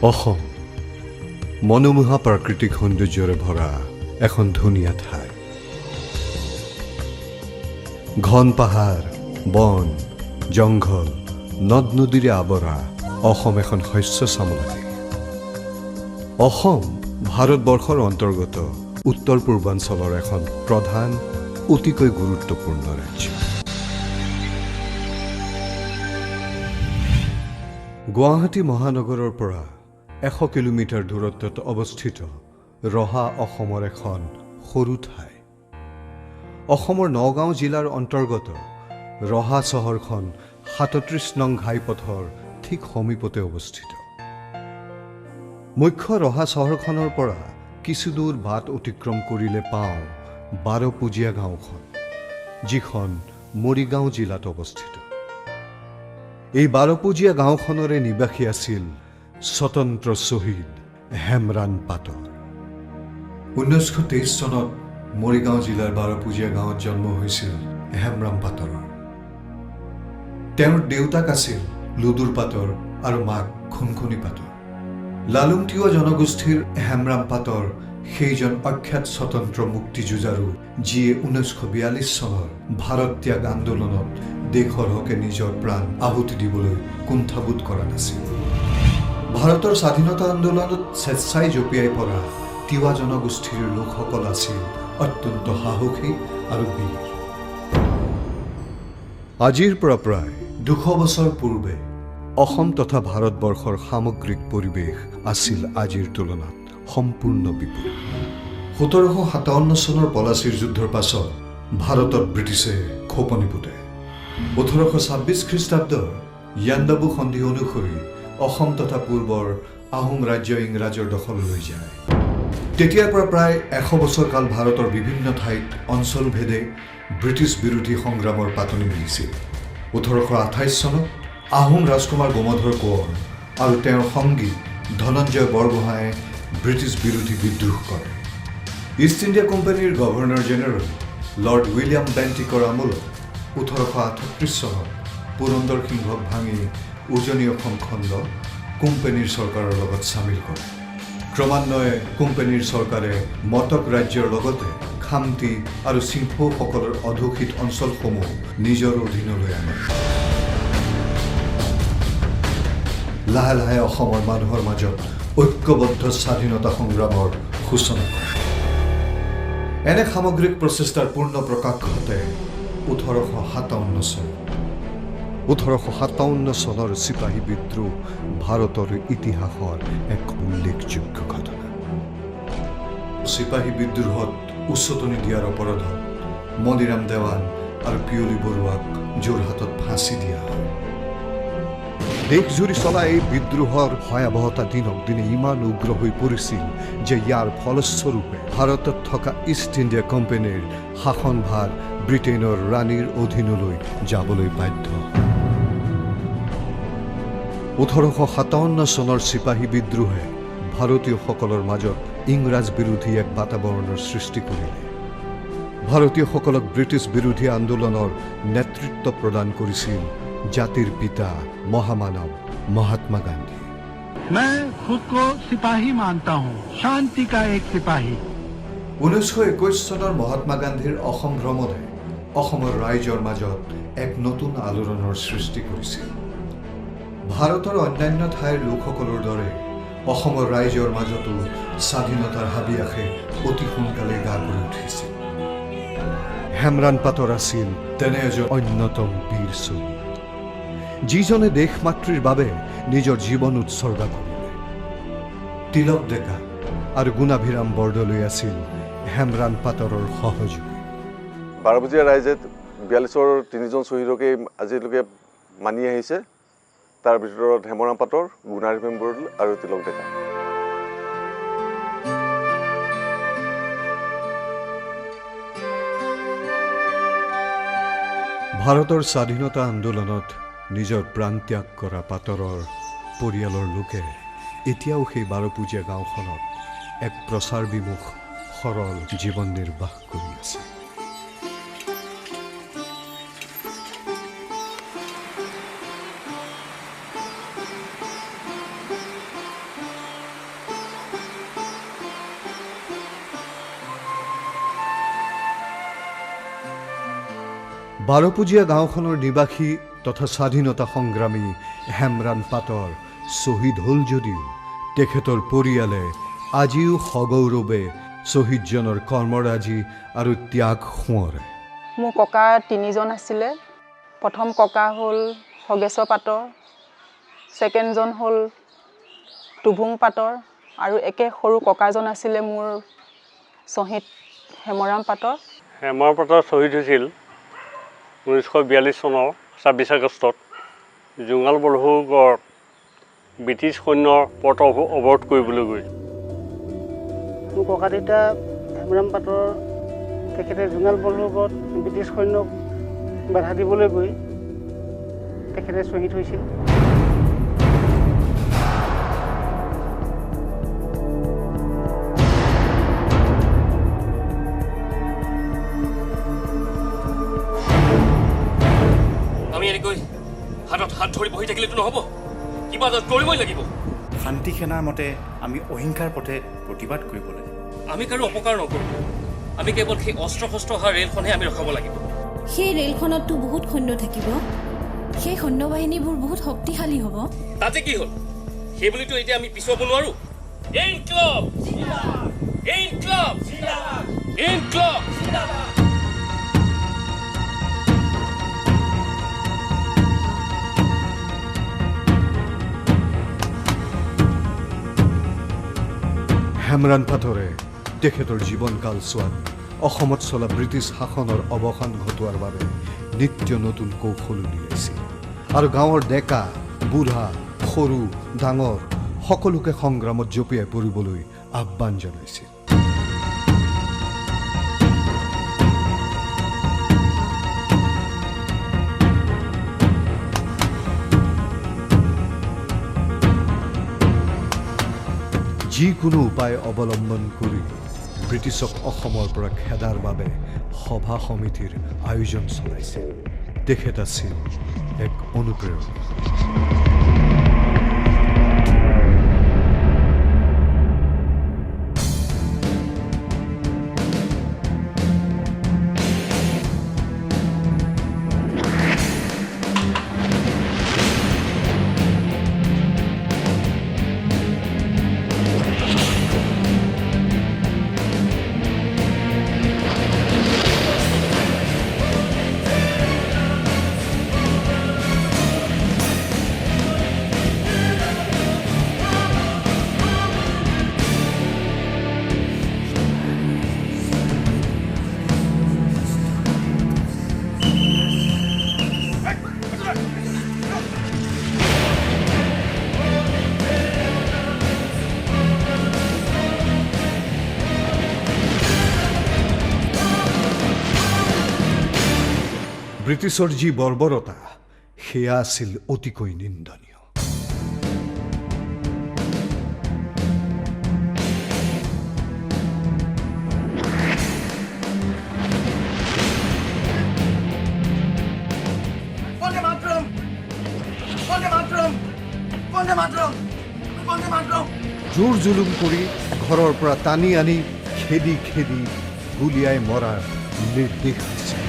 অসম মনোমোহা প্ৰাকৃতিক সৌন্দৰ্যৰে ভৰা এখন ধুনীয়া ঠাই। ঘন পাহাৰ, বন, জংঘল, নদ নদীৰে আৱৰা অসম এখন শস্য শ্যামল দেশ। অসম ভাৰতবৰ্ষৰ অন্তৰ্গত উত্তৰ পূৰ্বাঞ্চলৰ এখন প্ৰধান অতিকৈ গুৰুত্বপূৰ্ণ ৰাজ্য। গুৱাহাটী মহানগৰৰ পৰা 100 কিলোমিটাৰ দূৰত্বত অৱস্থিত ৰহা অসমৰ এখন সৰু ঠাই। অসমৰ নগাঁও জিলাৰ অন্তৰ্গত ৰহা চহৰখন 37 নং ঘাইপথৰ ঠিক সমীপতে অৱস্থিত। মুখ্য ৰহা চহৰখনৰ পৰা কিছু দূৰ বাট অতিক্ৰম কৰিলে পাওঁ বাৰপুজীয়া গাঁওখন, যিখন মৰিগাঁও জিলাত অৱস্থিত। এই বাৰপুজীয়া গাঁওখনৰে নিবাসী আছিল স্বতন্ত্ৰ শ্বহীদ হেমৰাণ পাটৰ। 1923 চনত মৰিগাঁও জিলাৰ বাৰপুজীয়া গাঁৱত জন্ম হৈছিল হেমৰাণ পাটৰৰ। তেওঁৰ দেউতাক আছিল লুডুৰ পাটৰ আৰু মাক খুনখুনি পাটৰ। লালুংটিয়া জনগোষ্ঠীৰ হেমৰাণ পাটৰ সেইজন অখ্যাত স্বতন্ত্ৰ মুক্তিযুঁজাৰু যিয়ে 1942 চনৰ ভাৰত ত্যাগ আন্দোলনত দেশৰ হকে নিজৰ প্ৰাণ আহুতি দিবলৈ কুণ্ঠাবোধ কৰা নাছিল। ভাৰতৰ স্বাধীনতা আন্দোলনত স্বেচ্ছাই জঁপিয়াই পৰা তিৱা জনগোষ্ঠীৰ লোকসকল আছিল অত্যন্ত সাহসী আৰু বীৰ। আজিৰ পৰা প্ৰায় 200 বছৰ পূৰ্বে অসম তথা ভাৰতবৰ্ষৰ সামগ্ৰিক পৰিৱেশ আছিল আজিৰ তুলনাত সম্পূৰ্ণ বিপৰীত। 1757 চনৰ পলাচীৰ যুদ্ধৰ পাছত ভাৰতত ব্ৰিটিছে খোপনি পোতে। 1826 খ্ৰীষ্টাব্দৰ ইয়াণ্ডাবু সন্ধি অনুসৰি অসম তথা পূৰ্বৰ আহোম ৰাজ্য ইংৰাজৰ দখললৈ যায়। তেতিয়াৰ পৰা প্ৰায় 100 বছৰ কাল ভাৰতৰ বিভিন্ন ঠাইত অঞ্চলভেদে ব্ৰিটিছ বিৰোধী সংগ্ৰামৰ পাতনি মিলিছিল। 1828 চনত আহোম ৰাজকুমাৰ গোমধৰ কোঁৱৰ আৰু তেওঁৰ সংগী ধনঞ্জয় বৰগোহাঁয়ে ব্ৰিটিছ বিৰোধী বিদ্ৰোহ কৰে। ইষ্ট ইণ্ডিয়া কোম্পানীৰ গভৰ্ণৰ জেনেৰেল লৰ্ড উইলিয়াম বেণ্টিকৰ আমোলত 1838 চনত পুৰন্দৰ সিংহক ভাঙি উজনি অসম খণ্ড কোম্পানীৰ চৰকাৰৰ লগত চামিল কৰে। ক্ৰমান্বয়ে কোম্পানীৰ চৰকাৰে মটক ৰাজ্যৰ লগতে খামতি আৰু চিংফৌসকলৰ অধুষিত অঞ্চলসমূহ নিজৰ অধীনলৈ আনে। লাহে লাহে অসমৰ মানুহৰ মাজত ঐক্যবদ্ধ স্বাধীনতা সংগ্ৰামৰ সূচনা কৰে। এনে সামগ্ৰিক প্ৰচেষ্টাৰ পূৰ্ণ প্ৰকাশ ঘটে 1857 চনত। 1857 চনৰ চিপাহী বিদ্ৰোহ ভাৰতৰ ইতিহাসৰ এক উল্লেখযোগ্য ঘটনা। চিপাহী বিদ্ৰোহত উচতনি দিয়াৰ অপৰাধত মণিৰাম দেৱান আৰু পিয়লি বৰুৱাক যোৰহাটত ফাঁচি দিয়া হয়। দেশজুৰি চলা এই বিদ্ৰোহৰ ভয়াৱহতা দিনক দিনে ইমান উগ্ৰ হৈ পৰিছিল যে ইয়াৰ ফলস্বৰূপে ভাৰতত থকা ইষ্ট ইণ্ডিয়া কোম্পানীৰ শাসনভাৰ ব্ৰিটেইনৰ ৰাণীৰ অধীনলৈ যাবলৈ বাধ্য। 1857 চনৰ চিপাহী বিদ্ৰোহে ভাৰতীয়সকলৰ মাজত ইংৰাজ বিৰোধী এক বাতাবৰণৰ সৃষ্টি কৰিলে। ভাৰতীয়সকলক ব্ৰিটিছ বিৰোধী আন্দোলনৰ নেতৃত্ব প্ৰদান কৰিছিল জাতিৰ পিতা মহামানৱ মহাত্মা গান্ধী। मैं खुद को सिपाही मानता हूँ, शांति का एक सिपाही। 1921 চনৰ মহাত্মা গান্ধীৰ অসম ভ্ৰমণে অসমৰ ৰাইজৰ মাজত এক নতুন আলোড়নৰ সৃষ্টি কৰিছিল। ভাৰতৰ অন্যান্য ঠাইৰ লোকসকলৰ দৰে অসমৰ ৰাইজৰ মাজতো স্বাধীনতাৰ হাবিয়াসে অতি সোনকালে গা কৰি উঠিছিল। হেমৰাণ পাটৰ আছিল তেনে এজন অন্যতম বীৰ শ্বহীদ, যিজনে দেশ মাতৃৰ বাবে নিজৰ জীৱন উৎসৰ্গা কৰিলে। তিলক ডেকা আৰু গুণাভিৰাম বৰদলৈ আছিল হেমৰাণ পাটৰৰ সহযোগী। বাৰপুজীয়া ৰাইজে 42ৰ 3জন শ্বহীদকে আজিলৈকে মানি আহিছে। তাৰ ভিতৰত হেমৰাণ পাটৰ, গুণাভিৰাম বৰদলৈ আৰু তিলক ডেকা। ভাৰতৰ স্বাধীনতা আন্দোলনত নিজৰ প্ৰাণ ত্যাগ কৰা পাটৰৰ পৰিয়ালৰ লোকে এতিয়াও সেই বাৰপুজীয়া গাঁওখনত এক প্ৰচাৰ বিমুখ সৰল জীৱন নিৰ্বাহ কৰি আছে। বাৰপুজীয়া গাঁওখনৰ নিবাসী তথা স্বাধীনতা সংগ্ৰামী হেমৰাণ পাটৰ শ্বহীদ হ'ল যদিও তেখেতৰ পৰিয়ালে আজিও সগৌৰৱে শ্বহীদজনৰ কৰ্মৰাজি আৰু ত্যাগ সোঁৱৰে। মোৰ ককা 3জন আছিলে। প্ৰথম ককা হ'ল খগেশ্বৰ পাটৰ, ছেকেণ্ডজন হ'ল টুভুং পাটৰ আৰু একে সৰু ককাজন আছিলে মোৰ শ্বহীদ হেমৰাম পাটৰ। হেমৰাম পাটৰ শ্বহীদ হৈছিল 1942 চনৰ 26 আগষ্টত জোঙাল বলহৌগড় ব্ৰিটিছ সৈন্যৰ পথ অৱৰোধ কৰিবলৈ গৈ। মোৰ ককা দেউতা হেমৰাম পাটৰ তেখেতে জোঙাল বলহৌগড়ত ব্ৰিটিছ সৈন্যক বাধা দিবলৈ গৈ তেখেতে শ্বহীদ হৈছিল। আমি এনেকৈ হাতত হাত ধৰি বহি থাকিলেতো নহ'ব, কিবা এটা কৰিবই লাগিব। শান্তি সেনাৰ মতে আমি অহিংসাৰ পথে প্ৰতিবাদ কৰিব লাগে। আমি কাৰো অপকাৰ নকৰোঁ, আমি কেৱল সেই অস্ত্ৰ শস্ত্ৰ অহা ৰেলখনহে আমি ৰখাব লাগিব। সেই ৰেলখনততো বহুত সৈন্য থাকিব, সেই সৈন্যবাহিনীবোৰ বহুত শক্তিশালী হ'ব। তাতে কি হ'ল সেইবুলিতো এতিয়া আমি পিছুৱাব নোৱাৰোঁ। ইনকলাব! ইনকলাব! ইনকলাব! হেমৰাণ পাটৰে তেখেতৰ জীৱনকাল চোৱাত অসমত চলা ব্ৰিটিছ শাসনৰ অৱসান ঘটোৱাৰ বাবে নিত্য নতুন কৌশল উলিয়াইছিল আৰু গাঁৱৰ ডেকা বুঢ়া সৰু ডাঙৰ সকলোকে সংগ্ৰামত জঁপিয়াই পৰিবলৈ আহ্বান জনাইছিল। যিকোনো উপায় অৱলম্বন কৰি ব্ৰিটিছক অসমৰ পৰা খেদাৰ বাবে সভা সমিতিৰ আয়োজন চলাইছিল। তেখেত আছিল এক অনুপ্ৰেৰণা। ব্ৰিটিছৰ যি বৰ্বৰতা সেয়া আছিল অতিকৈ নিন্দনীয়। জোৰ জুলুম কৰি ঘৰৰ পৰা টানি আনি খেদি খেদি গুলিয়াই মৰাৰ নিৰ্দেশ দিছিল।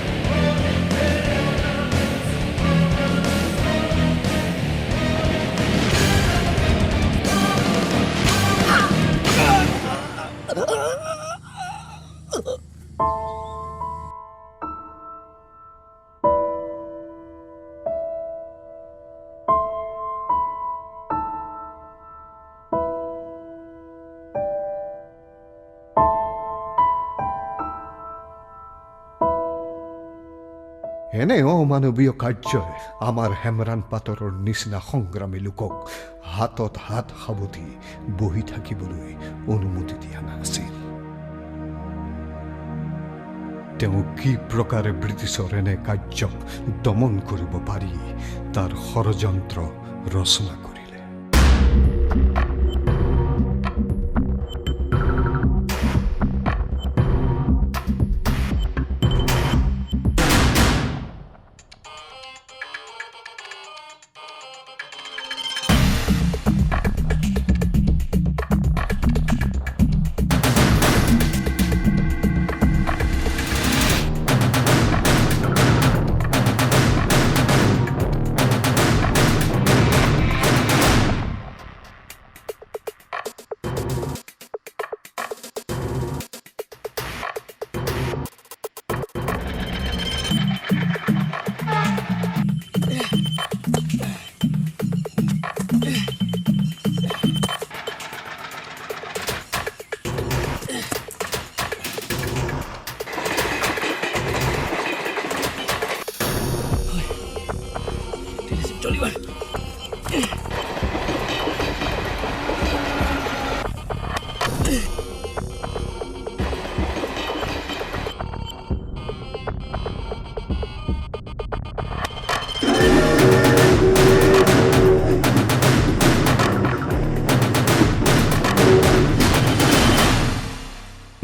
এনে অমানৱীয় কাৰ্যই আমাৰ হেমৰাণ পাটৰৰ নিচিনা সংগ্ৰামী লোকক হাতত হাত সাৱটি বহি থাকিবলৈ অনুমতি দিয়া নাছিল। তেওঁ কি প্ৰকাৰে ব্ৰিটিছৰ এনে কাৰ্যক দমন কৰিব পাৰি তাৰ ষড়যন্ত্ৰ ৰচনা কৰিলে।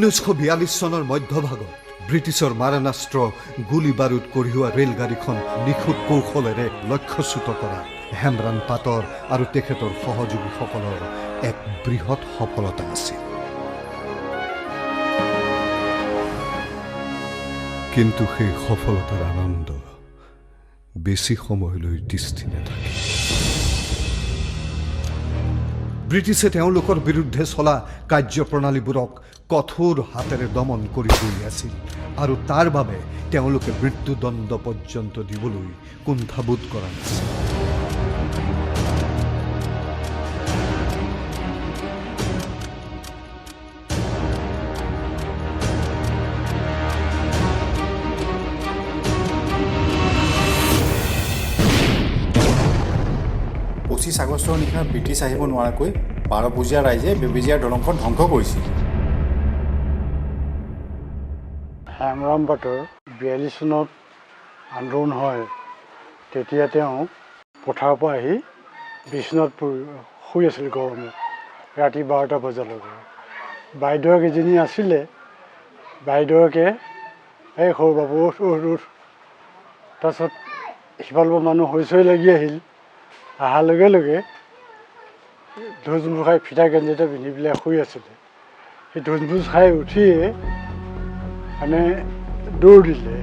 1942 চনৰ মধ্যভাগত ব্ৰিটিছৰ মাৰণাস্ত্ৰ গুলী বাৰুদ কঢ়িওৱা ৰেলগাড়ীখন নিখুঁত কৌশলেৰে লক্ষ্যচ্যুত কৰা হেমৰাণ পাটৰ আৰু তেখেতৰ সহযোগীসকলৰ এক বৃহৎ সফলতা আছিল। কিন্তু সেই সফলতাৰ আনন্দ বেছি সময়লৈ তিষ্ঠি নাথাকে। ব্ৰিটিছে তেওঁলোকৰ বিৰুদ্ধে চলা কাৰ্যপ্ৰণালীবোৰক কঠোৰ হাতেৰে দমন কৰি গৈ আছিল আৰু তাৰ বাবে তেওঁলোকে মৃত্যুদণ্ড পৰ্যন্ত দিবলৈ কুণ্ঠাবোধ কৰা নাছিল। আগষ্টৰ নিশা ব্ৰিটিছ আহিব নোৱাৰাকৈ বাৰপূজীয়া ৰাইজে বেবেজীয়াৰ দলংখন ধ্বংস কৰিছিল। হেমৰাম পাটৰ 42 চনত আন্দোলন হয়। তেতিয়া তেওঁ পথাৰৰ পৰা আহি বিচনাত শুই আছিল গৰমত ৰাতি 12টা বজালৈকে। বাইদেউক এজনী আছিলে, বাইদেউকে এই সৰু বাবু উঠ। তাৰপিছত সিফালৰ পৰা মানুহ হৈচৈ লাগি আহিল। অহাৰ লগে লগে ধুজমুজ খাই ফিটা গেঞ্জি এটা পিন্ধি পেলাই শুই আছিলে। সেই ধুজমুজ খাই উঠিয়ে মানে দৌৰ দিলে।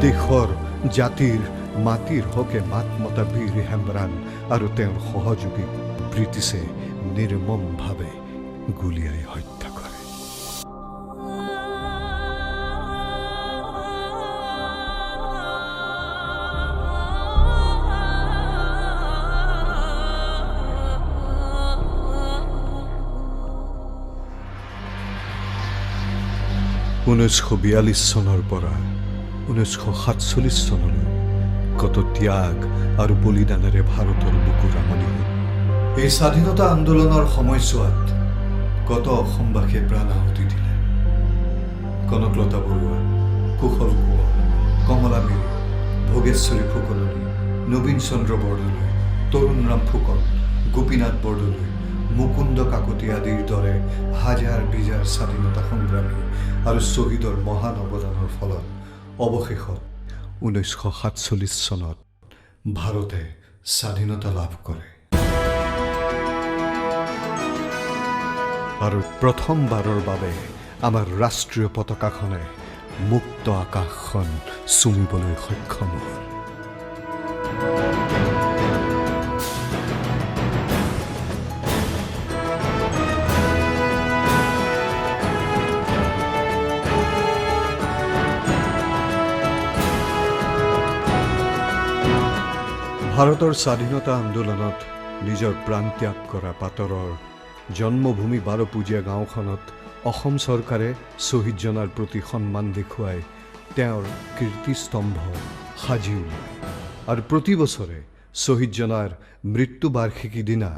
দেশৰ জাতিৰ মাটিৰ হকে মাত মতা বীৰ হেমৰাণ আৰু তেওঁৰ সহযোগীক ব্ৰিটিছে নিৰ্মমভাৱে গুলীয়াই হত্যা কৰে। (1942 চনৰ পৰা 1947 চনলৈ কত ত্যাগ আৰু বলিদানেৰে ভাৰতৰ বুকুৰ আমনি হ'ল। এই স্বাধীনতা আন্দোলনৰ সময়ছোৱাত কত অসমবাসীয়ে প্ৰাণ আহুতি দিলে। কনকলতা বৰুৱা, কুশল কোঁৱৰ, কমলা মিৰি, ভোগেশ্বৰী ফুকননী, নবীন চন্দ্ৰ বৰদলৈ, তৰুণৰাম ফুকন, গোপীনাথ বৰদলৈ, মুকুন্দ কাকতি আদিৰ দৰে হাজাৰ বিজাৰ স্বাধীনতা সংগ্ৰামী আৰু শ্বহীদৰ মহান অৱদানৰ ফলত অৱশেষত 1947 চনত ভাৰতে স্বাধীনতা লাভ কৰে আৰু প্ৰথমবাৰৰ বাবে আমাৰ ৰাষ্ট্ৰীয় পতাকাখনে মুক্ত আকাশখন চুমিবলৈ সক্ষম হ'ল। ভাৰতৰ স্বাধীনতা আন্দোলনত নিজৰ প্ৰাণ ত্যাগ কৰা পাটৰৰ জন্মভূমি বাৰপূজীয়া গাঁওখনত অসম চৰকাৰে শ্বহীদজনাৰ প্ৰতি সন্মান দেখুৱাই তেওঁৰ কীৰ্তিস্তম্ভ সাজি উলিয়ায় আৰু প্ৰতি বছৰে শ্বহীদজনাৰ মৃত্যুবাৰ্ষিকী দিনা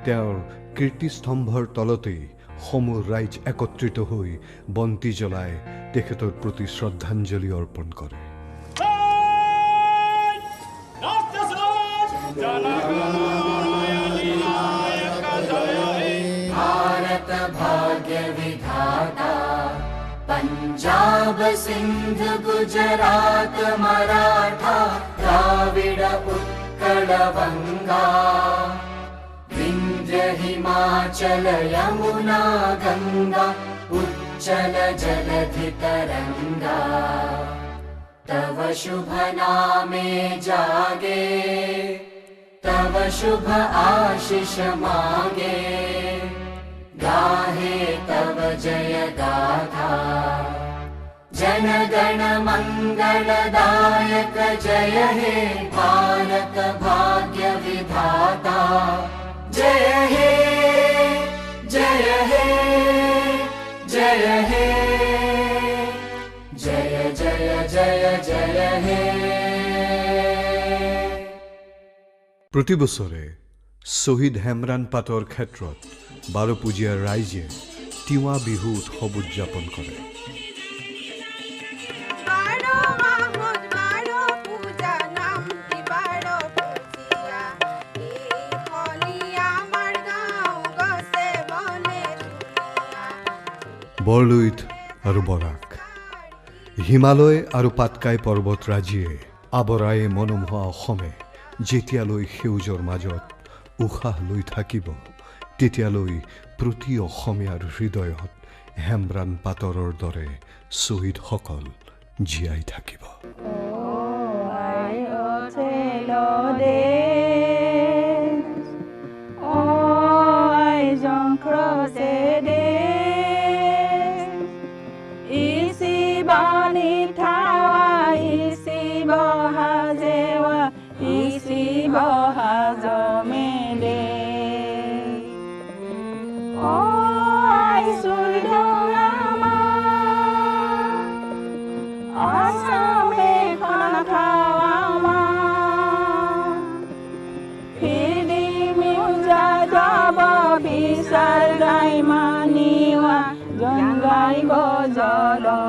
তেওঁৰ কীৰ্তিস্তম্ভৰ তলতেই সমূহ ৰাইজ একত্ৰিত হৈ বন্তি জ্বলাই তেখেতৰ প্ৰতি শ্ৰদ্ধাঞ্জলি অৰ্পণ কৰে। भारत भाग्य विधाता पंजाब सिंध गुजरात मराठा द्राविड उत्कल बंगा विंध्य हिमाचल यमुना गंगा उच्चल जलधि तरंगा तव शुभ नामे जागे तव शुभ आशीष मागे गाहे तव जय गाथा जन गण मंगलदायक जय हे भारत भाग्य विधाता जय हे जय हे जय हे जय जय जय जय हे प्रति बछरे शहीद हेमरान पाटर क्षेत्रत बारपुजिया राइजे तिवा बिहु उत्सव उद्यापन करे। बरलुईत और बराक हिमालय और पाटकाई पर्वत राजिए आबराए मनमोहा अखमे जेतियालै सेउजर माजत उशाह লৈ থাকিব তেতিয়ালৈ প্ৰতি অসমীয়াৰ হৃদয়ত হেমৰান পাটৰৰ দৰে শ্বহীদসকল জীয়াই থাকিব। Janggai go jolo